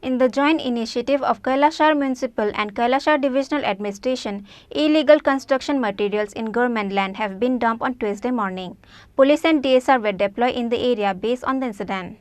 In the joint initiative of Kailashar Municipal and Kailashar Divisional Administration, illegal construction materials in government land have been dumped on Tuesday morning. Police and DSR were deployed in the area based on the incident.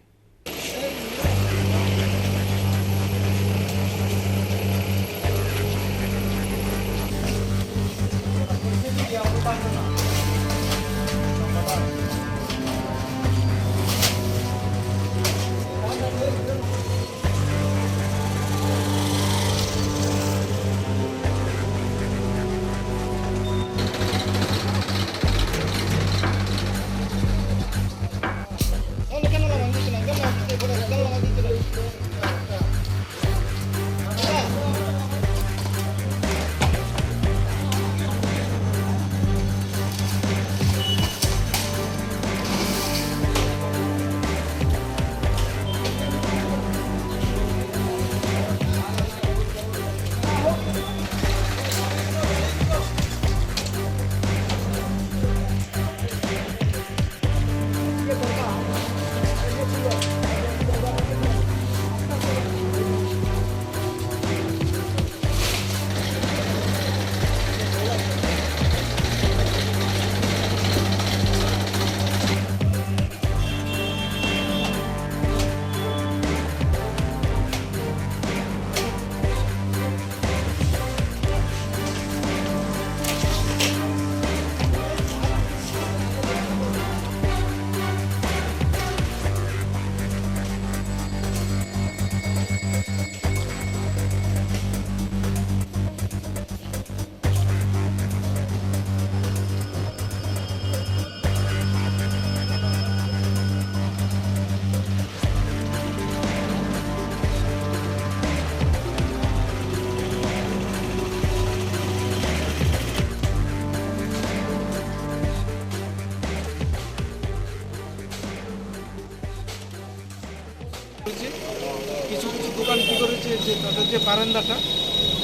কিছু কিছু দোকান কী করেছে যে তাদের যে বারান্দাটা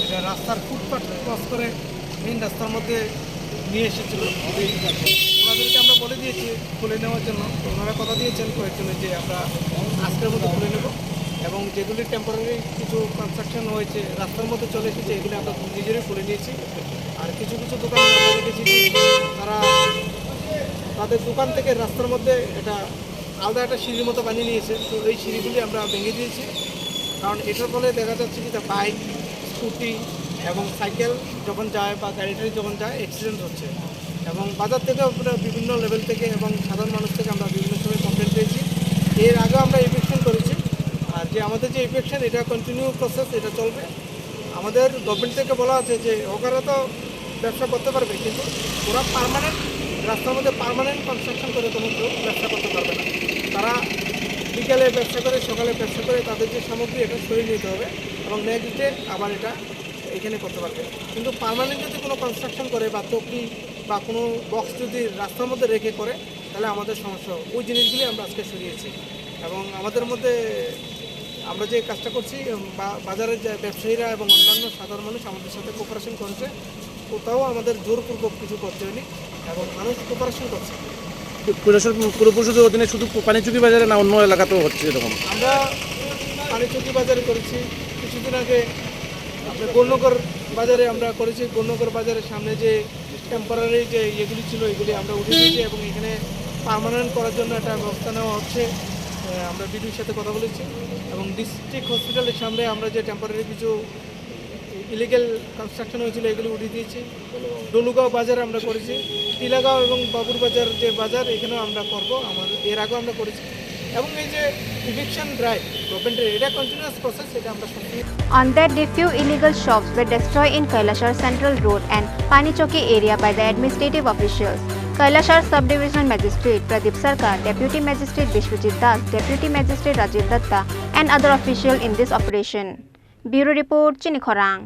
এটা রাস্তার ফুটপাথ ক্রস করে মেন রাস্তার মধ্যে নিয়ে এসেছিল। ওনাদেরকে আমরা বলে দিয়েছি খুলে নেওয়ার জন্য, তো ওনারা কথা দিয়েছেন কয়েকজনে যে আমরা আজকের মধ্যে খুলে নেব, এবং যেগুলি টেম্পোরারি কিছু কনস্ট্রাকশন হয়েছে রাস্তার মধ্যে চলে এসেছে এগুলি আমরা নিজেরাই খুলে নিয়েছি। আর কিছু কিছু দোকান আমরা দেখেছি তারা তাদের দোকান থেকে রাস্তার মধ্যে এটা আলাদা একটা সিঁড়ির মতো বানিয়ে নিয়েছে, তো এই সিঁড়িগুলি আমরা ভেঙে দিয়েছি। কারণ এটার ফলে দেখা যাচ্ছে কি বাইক, স্কুটি এবং সাইকেল যখন যায় বা গাড়ি টাড়ি যখন যায় অ্যাক্সিডেন্ট হচ্ছে, এবং বাজার থেকে বিভিন্ন লেভেল থেকে এবং সাধারণ মানুষ থেকে আমরা বিভিন্ন সময় কমপ্লেন পেয়েছি। এর আগেও আমরা ইভেকশন করেছি, আর যে আমাদের যে ইভেকশন এটা কন্টিনিউ প্রসেস, এটা চলবে। আমাদের গভর্নমেন্ট থেকে বলা আছে যে ওরা তো ব্যবসা করতে পারবে, কিন্তু ওরা পার্মানেন্ট রাস্তার মধ্যে পার্মানেন্ট কনস্ট্রাকশন করে কোনো কেউ ব্যবসা করতে পারবে না। তারা বিকেলে ব্যবসা করে, সকালে ব্যবসা করে, তাদের যে সামগ্রী এটা সরিয়ে নিতে হবে এবং নেক্সট ডে আবার এটা এখানে করতে পারবে। কিন্তু পার্মানেন্ট যদি কোনো কনস্ট্রাকশন করে বা চকি বা কোনো বক্স যদি রাস্তার মধ্যে রেখে করে, তাহলে আমাদের সমস্যা। ওই জিনিসগুলি আমরা আজকে সরিয়েছি, এবং আমাদের মধ্যে আমরা যে কাজটা করছি বাজারের যে ব্যবসায়ীরা এবং অন্যান্য সাধারণ মানুষ আমাদের সাথে কোঅপারেশন করছে, কোথাও আমাদের জোরপূর্বক কিছু করতে হয়নি এবং মানুষ কোঅপারেশন করছে। পুর পরিষদের অধীনে শুধু পানিচুকি বাজারে না অন্য এলাকাতেও হচ্ছে এরকম? আমরা পানিচুকি বাজারে করেছি, কিছুদিন আগে আপনার গৌরনগর বাজারে আমরা করেছি। গৌরনগর বাজারের সামনে যে টেম্পোরারি যে ইয়েগুলি ছিল এগুলি আমরা উঠে দিয়েছি, এবং এখানে পার্মানেন্ট করার জন্য একটা ব্যবস্থা নেওয়া হচ্ছে। আমরা বিডিওর সাথে কথা বলেছি, এবং ডিস্ট্রিক্ট হসপিটালের সামনে আমরা যে টেম্পোরারি কিছু ইলিগেল কনস্ট্রাকশন হয়েছিল এগুলি উঠিয়ে দিয়েছি। ডলুগাঁও বাজারে আমরা করেছি, টিলাগাঁও এবং বাবুর বাজার যে বাজার এখানেও আমরা করব। আমাদের এর আগেও আমরা করেছি, এবং এই যে ইভিকশন ড্রাইভ গভর্নমেন্টের এটা কন্টিনিউয়াস প্রসেস, এটা আমরা সত্যি। On that day, few illegal shops were destroyed in Kailashar Central Road and Panichoki area by the administrative officials. Kailashar Subdivisional Magistrate Pradeep Sarkar, Deputy Magistrate Vishwajit Das, Deputy Magistrate Rajiv Datta and other officials in this operation. Bureau Report, Chini Khorang.